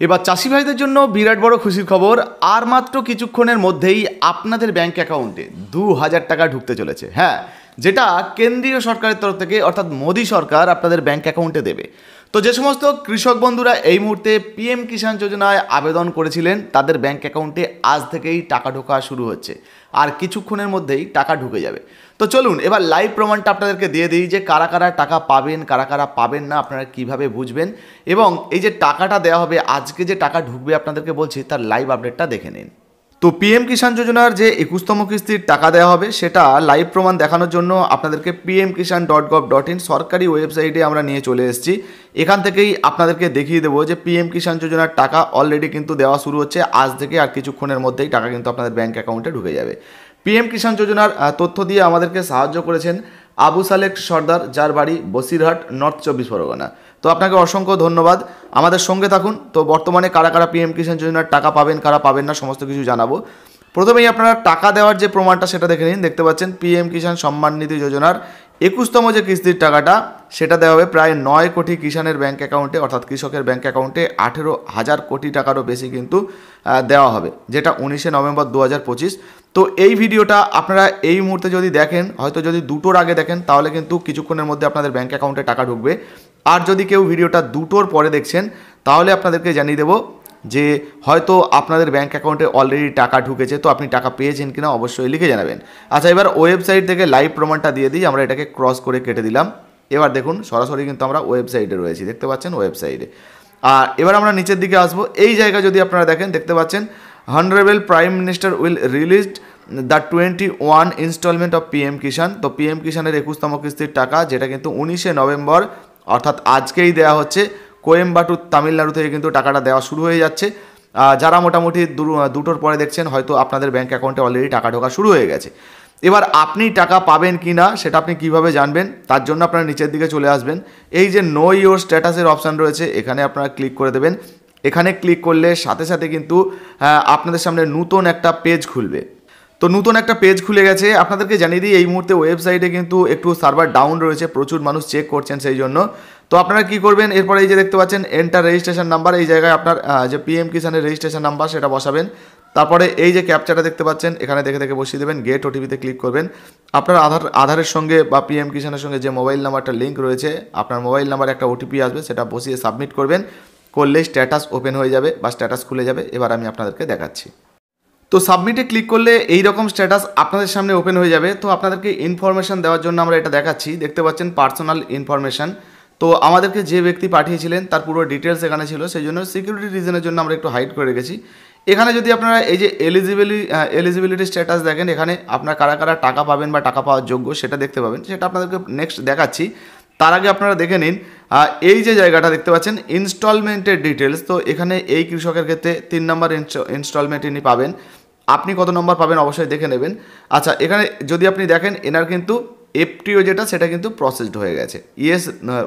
এবার চাষি ভাইদের জন্য বিরাট বড় খুশির খবর, আর মাত্র কিছুক্ষণের মধ্যেই আপনাদের ব্যাংক অ্যাকাউন্টে 2000 টাকা ঢুকতে চলেছে। হ্যাঁ, যেটা কেন্দ্রীয় সরকারের তরফ থেকে অর্থাৎ মোদী সরকার আপনাদের ব্যাংক অ্যাকাউন্টে দেবে। তো যে সমস্ত কৃষক বন্ধুরা এই মুহূর্তে পিএম কিষাণ যোজনায় আবেদন করেছিলেন তাদের ব্যাংক অ্যাকাউন্টে আজ থেকেই টাকা ঢোকা শুরু হচ্ছে, আর কিছুক্ষণের মধ্যেই টাকা ঢুকে যাবে। তো চলুন এবার লাইভ প্রমাণটা আপনাদেরকে দিয়ে দিই যে কারা কারা টাকা পাবেন, কারা কারা পাবেন না, আপনারা কিভাবে বুঝবেন, এবং এই যে টাকাটা দেওয়া হবে, আজকে যে টাকা ঢুকবে আপনাদেরকে বলছি তার লাইভ আপডেটটা দেখে নিন। তো পিএম কিষাণ যোজনার যে 21তম কিস্তির টাকা দেওয়া হবে সেটা লাইভ প্রমাণ দেখানোর জন্য আপনাদেরকে pmkishan.gov.in সরকারি ওয়েবসাইটে আমরা নিয়ে চলে এসেছি। এখান থেকেই আপনাদেরকে দেখিয়ে দেবো যে পিএম কিষাণ যোজনার টাকা অলরেডি কিন্তু দেওয়া শুরু হচ্ছে আজ থেকে, আর কিছুক্ষণের মধ্যেই টাকা কিন্তু আপনাদের ব্যাংক অ্যাকাউন্টে ঢুকে যাবে। পিএম কিষাণ যোজনার তথ্য দিয়ে আমাদেরকে সাহায্য করেছেন আবু সালেক সর্দার, যার বাড়ি বসিরহাট, নর্থ 24 পরগনা। তো আপনাকে অসংখ্য ধন্যবাদ, আমাদের সঙ্গে থাকুন। তো বর্তমানে কারা কারা পিএম কিষাণ যোজনার টাকা পাবেন, কারা পাবেন না, সমস্ত কিছু জানাবো। প্রথমেই আপনারা টাকা দেওয়ার যে প্রমাণটা সেটা দেখে নিন। দেখতে পাচ্ছেন পিএম কিষাণ সম্মান নিধি যোজনার 21তম যে কিস্তির টাকাটা সেটা দেওয়া হবে প্রায় 9 কোটি কিষাণের ব্যাংক অ্যাকাউন্টে, অর্থাৎ কৃষকের ব্যাংক অ্যাকাউন্টে 18,000 কোটি টাকারও বেশি কিন্তু দেওয়া হবে, যেটা 19শে নভেম্বর 2025। তো এই ভিডিওটা আপনারা এই মুহূর্তে যদি দেখেন, হয়তো যদি দুটোর আগে দেখেন তাহলে কিন্তু কিছুক্ষণের মধ্যে আপনাদের ব্যাংক অ্যাকাউন্টে টাকা ঢুকবে। আর যদি কেউ ভিডিওটা দুটোর পরে দেখছেন তাহলে আপনাদেরকে জানিয়ে দেবো যে হয়তো আপনাদের ব্যাংক অ্যাকাউন্টে অলরেডি টাকা ঢুকেছে। তো আপনি টাকা পেয়েছেন কিনা অবশ্যই লিখে জানাবেন। আচ্ছা, এবার ওয়েবসাইট থেকে লাইভ প্রমাণটা দিয়ে দিই। আমরা এটাকে ক্রস করে কেটে দিলাম। এবার দেখুন সরাসরি কিন্তু আমরা ওয়েবসাইটে রয়েছি, দেখতে পাচ্ছেন ওয়েবসাইটে। আর এবার আমরা নিচের দিকে আসবো। এই জায়গা যদি আপনারা দেখেন, দেখতে পাচ্ছেন honourable prime minister will released the 21 instalment of PM Kisan. তো পিএম কিষাণের 21তম কিস্তির টাকা, যেটা কিন্তু 19শে নভেম্বর অর্থাৎ আজকেই দেওয়া হচ্ছে। কোয়েম্বাটুর তামিলনাড়ু থেকে কিন্তু টাকাটা দেওয়া শুরু হয়ে যাচ্ছে। যারা মোটামুটি দুটোর পরে দেখছেন হয়তো আপনাদের ব্যাংক অ্যাকাউন্টে অলরেডি টাকা ঢোকা শুরু হয়ে গেছে। এবার আপনি টাকা পাবেন কি না সেটা আপনি কিভাবে জানবেন, তার জন্য আপনারা নিচের দিকে চলে আসবেন। এই যে নো ইওর স্ট্যাটাসের অপশান রয়েছে, এখানে আপনারা ক্লিক করে দেবেন। এখানে ক্লিক করলে সাথে সাথে কিন্তু আপনাদের সামনে নতুন একটা পেজ খুলবে। তো নতুন একটা পেজ খুলে গেছে। আপনাদেরকে জানিয়ে দিই এই মুহূর্তে ওয়েবসাইটে কিন্তু একটু সার্ভার ডাউন রয়েছে, প্রচুর মানুষ চেক করছেন সেই জন্য। তো আপনারা কি করবেন, এরপরে এই যে দেখতে পাচ্ছেন এন্টার রেজিস্ট্রেশন নাম্বার, এই জায়গায় আপনার যে পিএম কিষাণের রেজিস্ট্রেশন নাম্বার সেটা বসাবেন। তারপরে এই যে ক্যাপচাটা দেখতে পাচ্ছেন এখানে দেখে দেখে বসিয়ে দেবেন, গেট ওটিপিতে ক্লিক করবেন। আপনার আধারের সঙ্গে বা পিএম কিষাণের সঙ্গে যে মোবাইল নাম্বারটা লিঙ্ক রয়েছে, আপনার মোবাইল নাম্বারে একটা ওটিপি আসবে, সেটা বসিয়ে সাবমিট করবেন। করলেই স্ট্যাটাস ওপেন হয়ে যাবে বা স্ট্যাটাস খুলে যাবে। এবার আমি আপনাদেরকে দেখাচ্ছি। তো সাবমিটে ক্লিক করলে এই রকম স্ট্যাটাস আপনাদের সামনে ওপেন হয়ে যাবে। তো আপনাদেরকে ইনফরমেশান দেওয়ার জন্য আমরা এটা দেখাচ্ছি। দেখতে পাচ্ছেন পার্সোনাল ইনফরমেশান। তো আমাদেরকে যে ব্যক্তি পাঠিয়েছিলেন তার পুরো ডিটেলস এখানে ছিল, সেই জন্য সিকিউরিটি রিজনের জন্য আমরা একটু হাইড করে রেখেছি। এখানে যদি আপনারা এই যে এলিজিবিলিটি স্ট্যাটাস দেখেন, এখানে আপনারা কারা কারা টাকা পাবেন বা টাকা পাওয়ার যোগ্য সেটা দেখতে পাবেন, সেটা আপনাদেরকে নেক্সট দেখাচ্ছি। তার আগে আপনারা দেখে নিন এই যে জায়গাটা দেখতে পাচ্ছেন ইনস্টলমেন্টের ডিটেলস। তো এখানে এই কৃষকের ক্ষেত্রে 3 নম্বর ইনস্টলমেন্ট ইনি পাবেন। আপনি কত নম্বর পাবেন অবশ্যই দেখে নেবেন। আচ্ছা, এখানে যদি আপনি দেখেন এনার কিন্তু এফটিও যেটা সেটা কিন্তু প্রসেসড হয়ে গেছে, ইয়েস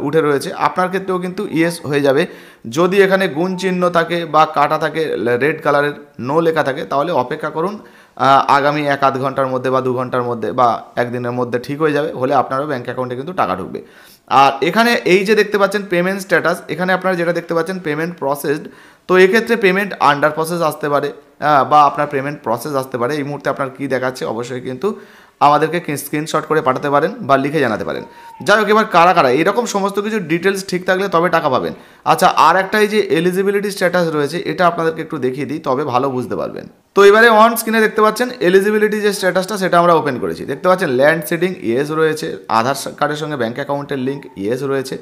উঠে রয়েছে। আপনার ক্ষেত্রেও কিন্তু ইয়েস হয়ে যাবে। যদি এখানে গুণ চিহ্ন থাকে বা কাটা থাকে, রেড কালারের নো লেখা থাকে, তাহলে অপেক্ষা করুন। আগামী 1-8 ঘন্টার মধ্যে বা 2 ঘন্টার মধ্যে বা একদিনের মধ্যে ঠিক হয়ে যাবে, হলে আপনারও ব্যাঙ্ক অ্যাকাউন্টে কিন্তু টাকা ঢুকবে। আর এখানে এই যে দেখতে পাচ্ছেন পেমেন্ট স্ট্যাটাস, এখানে আপনারা যেটা দেখতে পাচ্ছেন পেমেন্ট প্রসেসড। তো এক্ষেত্রে পেমেন্ট আন্ডার প্রসেস আসতে পারে বা আপনার পেমেন্ট প্রসেস আসতে পারে। এই মুহূর্তে আপনার কী দেখাচ্ছে অবশ্যই কিন্তু আমাদেরকে স্ক্রিনশট করে পাঠাতে পারেন বা লিখে জানাতে পারেন। যাই হোক, এবার কারা কারা এরকম সমস্ত কিছু ডিটেলস ঠিক থাকলে তবে টাকা পাবেন। আচ্ছা, আর একটা এই যে এলিজিবিলিটি স্ট্যাটাস রয়েছে, এটা আপনাদেরকে একটু দেখিয়ে দিই, তবে ভালো বুঝতে পারবেন। তো এবারে অন স্ক্রিনে দেখতে পাচ্ছেন এলিজিবিলিটি যে স্ট্যাটাসটা সেটা আমরা ওপেন করেছি। দেখতে পাচ্ছেন ল্যান্ড সিডিং ইয়েস রয়েছে, আধার কার্ডের সঙ্গে ব্যাঙ্ক অ্যাকাউন্টের লিঙ্ক ইয়েস রয়েছে,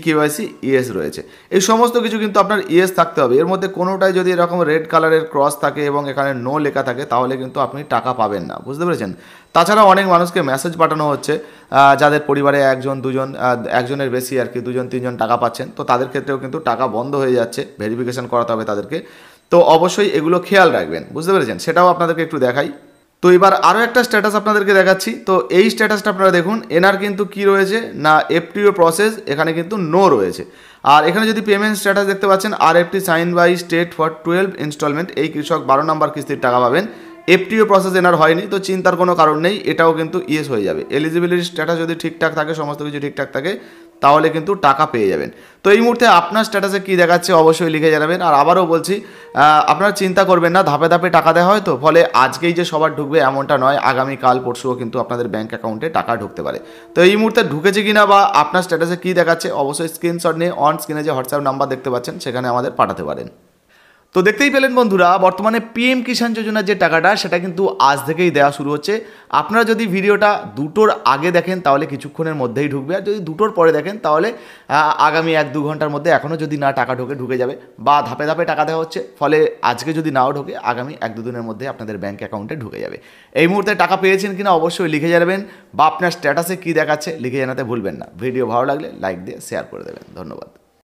কেওয়াইসি ইয়েস রয়েছে। এই সমস্ত কিছু কিন্তু আপনার ইয়েস থাকতে হবে। এর মধ্যে কোনোটাই যদি এরকম রেড কালারের ক্রস থাকে এবং এখানে নো লেখা থাকে তাহলে কিন্তু আপনি টাকা পাবেন না, বুঝতে পেরেছেন। তাছাড়া অনেক মানুষকে মেসেজ পাঠানো হচ্ছে যাদের পরিবারে 1-2 একজনের বেশি আর কি 2-3 টাকা পাচ্ছেন, তো তাদের ক্ষেত্রেও কিন্তু টাকা বন্ধ হয়ে যাচ্ছে, ভেরিফিকেশন করাতে হবে তাদেরকে। তো অবশ্যই এগুলো খেয়াল রাখবেন, বুঝতে পেরেছেন। সেটাও আপনাদেরকে একটু দেখাই। তো এবার আরও একটা স্ট্যাটাস আপনাদেরকে দেখাচ্ছি। তো এই স্ট্যাটাসটা আপনারা দেখুন, এনার কিন্তু কি রয়েছে না এফটিও প্রসেস, এখানে কিন্তু নো রয়েছে। আর এখানে যদি পেমেন্ট স্ট্যাটাস দেখতে পাচ্ছেন RFT sign by state for 12 instalment, এই কৃষক 12 নম্বর কিস্তির টাকা পাবেন। এফটিও প্রসেস এনার হয়নি, তো চিন্তার কোনো কারণ নেই, এটাও কিন্তু ইয়েস হয়ে যাবে। এলিজিবিলিটি স্ট্যাটাস যদি ঠিকঠাক থাকে, সমস্ত কিছু ঠিকঠাক থাকে, তাহলে কিন্তু টাকা পেয়ে যাবেন। তো এই মুহূর্তে আপনার স্ট্যাটাসে কী দেখাচ্ছে অবশ্যই লিখে জানাবেন। আর আবারও বলছি, আপনারা চিন্তা করবেন না, ধাপে ধাপে টাকা দেওয়া হয় তো, ফলে আজকেই যে সবার ঢুকবে এমনটা নয়, আগামীকাল পরশুও কিন্তু আপনাদের ব্যাঙ্ক অ্যাকাউন্টে টাকা ঢুকতে পারে। তো এই মুহূর্তে ঢুকেছে কিনা বা আপনার স্ট্যাটাসে কী দেখাচ্ছে অবশ্যই স্ক্রিনশট নিয়ে অন স্ক্রিনে যে হোয়াটসঅ্যাপ নাম্বার দেখতে পাচ্ছেন সেখানে আমাদের পাঠাতে পারেন। তো দেখতেই পেলেন বন্ধুরা, বর্তমানে পিএম কিষাণ যোজনার যে টাকাটা সেটা কিন্তু আজ থেকেই দেওয়া শুরু হচ্ছে। আপনারা যদি ভিডিওটা 2টোর আগে দেখেন তাহলে কিছুক্ষণের মধ্যেই ঢুকবে, আর যদি 2টোর পরে দেখেন তাহলে আগামী 1-2 ঘন্টার মধ্যে এখনও যদি না টাকা ঢুকে যাবে, বা ধাপে ধাপে টাকা দেওয়া হচ্ছে, ফলে আজকে যদি নাও ঢোকে আগামী 1-2 দিনের মধ্যে আপনাদের ব্যাঙ্ক অ্যাকাউন্টে ঢুকে যাবে। এই মুহূর্তে টাকা পেয়েছেন কিনা অবশ্যই লিখে জানাবেন, বা আপনার স্ট্যাটাসে কী দেখাচ্ছে লিখে জানাতে ভুলবেন না। ভিডিও ভালো লাগলে লাইক দিয়ে শেয়ার করে দেবেন। ধন্যবাদ।